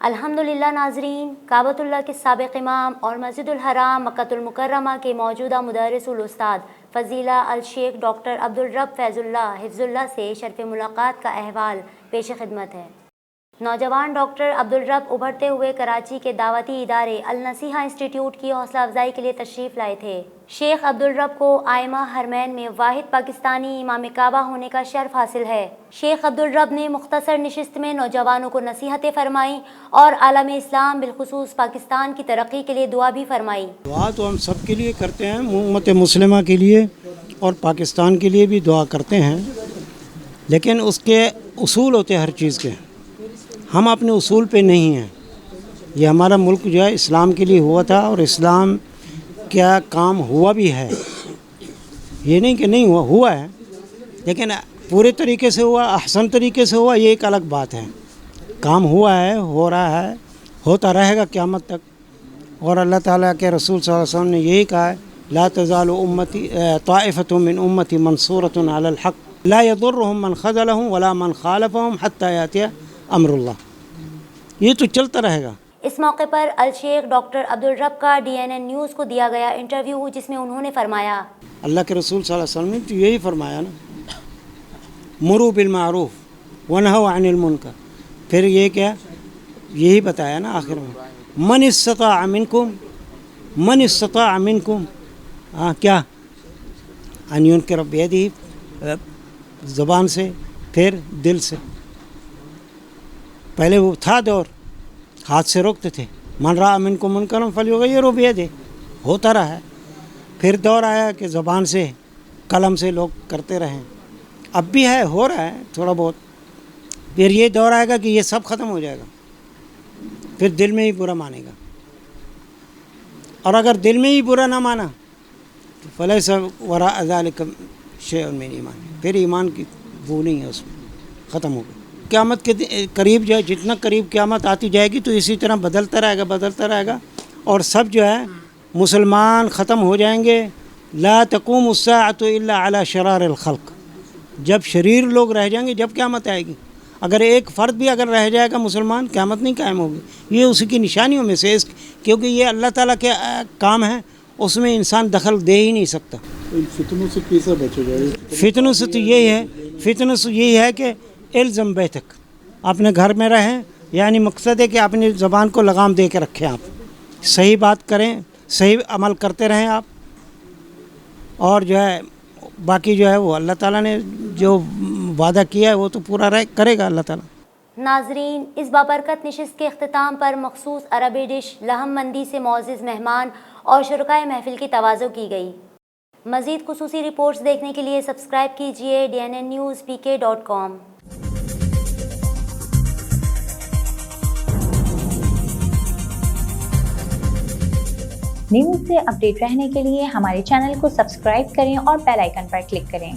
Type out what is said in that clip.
الحمدللہ ناظرین، کعبۃ اللہ کے سابق امام اور مسجد الحرام مکۃ المکرمہ کے موجودہ مدرس الاستاد فضیلہ الشیخ ڈاکٹر عبدالرب فیض اللہ حفظ اللہ سے شرف ملاقات کا احوال پیش خدمت ہے۔ نوجوان ڈاکٹر عبدالرب ابھرتے ہوئے کراچی کے دعوتی ادارے النصیحہ انسٹیٹیوٹ کی حوصلہ افزائی کے لیے تشریف لائے تھے۔ شیخ عبدالرب کو ائمہ حرمین میں واحد پاکستانی امام کعبہ ہونے کا شرف حاصل ہے۔ شیخ عبدالرب نے مختصر نشست میں نوجوانوں کو نصیحتیں فرمائیں اور عالم اسلام بالخصوص پاکستان کی ترقی کے لیے دعا بھی فرمائی۔ دعا تو ہم سب کے لیے کرتے ہیں، امت مسلمہ کے لیے اور پاکستان کے لیے بھی دعا کرتے ہیں، لیکن اس کے اصول ہوتے ہیں ہر چیز کے۔ ہم اپنے اصول پہ نہیں ہیں۔ یہ ہمارا ملک جو ہے اسلام کے لیے ہوا تھا اور اسلام کیا کام ہوا بھی ہے، یہ نہیں کہ نہیں ہوا ہے، لیکن پورے طریقے سے ہوا، احسن طریقے سے ہوا، یہ ایک الگ بات ہے۔ کام ہوا ہے، ہو رہا ہے، ہوتا رہے گا قیامت تک۔ اور اللہ تعالیٰ کے رسول صلی اللہ علیہ وسلم نے یہی کہا ہے، لا تزال امتی طائفۃ من امتی منصورۃ علی الحق لا یضرهم من خذلهم ولا من خالفهم حتی یاتی امر اللہ۔ یہ تو چلتا رہے گا۔ اس موقع پر الشیخ ڈاکٹر عبدالرب کا DNN نیوز کو دیا گیا انٹرویو، جس میں انہوں نے فرمایا، اللہ کے رسول صلی اللہ علیہ وسلم نے تو یہی فرمایا نا، مروا بالمعروف ونہوا عن المنکر۔ پھر یہ کیا، یہی بتایا نا آخر میں، من استطاع منکم کیا ان ینکر بیدہ، زبان سے، پھر دل سے۔ پہلے وہ تھا دور ہاتھ سے روکتے تھے، من رأى منکم منکرا فلیغیرہ بیدہ، ہوتا رہا ہے۔ پھر دور آیا کہ زبان سے، قلم سے لوگ کرتے رہیں، اب بھی ہے، ہو رہا ہے تھوڑا بہت۔ پھر یہ دور آئے گا کہ یہ سب ختم ہو جائے گا، پھر دل میں ہی برا مانے گا، اور اگر دل میں ہی برا نہ مانا تو فلیس وراء ذلک شیء من ایمان، پھر ایمان کی وہ نہیں ہے، اس میں ختم ہو گیا۔ قیامت کے قریب جو ہے، جتنا قریب قیامت آتی جائے گی تو اسی طرح بدلتا رہے گا، اور سب جو ہے مسلمان ختم ہو جائیں گے۔ لا تقوم الساعۃ الا علی شرار الخلق، جب شریر لوگ رہ جائیں گے جب قیامت آئے گی۔ اگر ایک فرد بھی اگر رہ جائے گا مسلمان، قیامت نہیں قائم ہوگی۔ یہ اسی کی نشانیوں میں سے، کیونکہ یہ اللہ تعالیٰ کے کام ہے، اس میں انسان دخل دے ہی نہیں سکتا۔ فتنوں سے کیسے بچا جائے؟ فتنوں سے تو یہی ہے کہ الزم بیتک، اپنے گھر میں رہیں، یعنی مقصد ہے کہ اپنی زبان کو لگام دے کے رکھیں، آپ صحیح بات کریں، صحیح عمل کرتے رہیں آپ، اور جو ہے باقی جو ہے وہ اللہ تعالیٰ نے جو وعدہ کیا ہے وہ تو پورا کرے گا اللہ تعالیٰ۔ ناظرین، اس بابرکت نشست کے اختتام پر مخصوص عربی ڈش لحم مندی سے معزز مہمان اور شرکائے محفل کی تواضع کی گئی۔ مزید خصوصی رپورٹس دیکھنے کے لیے سبسکرائب کیجیے DNNnewsPK.com۔ نیوز سے اپڈیٹ رہنے کے لیے ہمارے چینل کو سبسکرائب کریں اور بیل آئیکن پر کلک کریں۔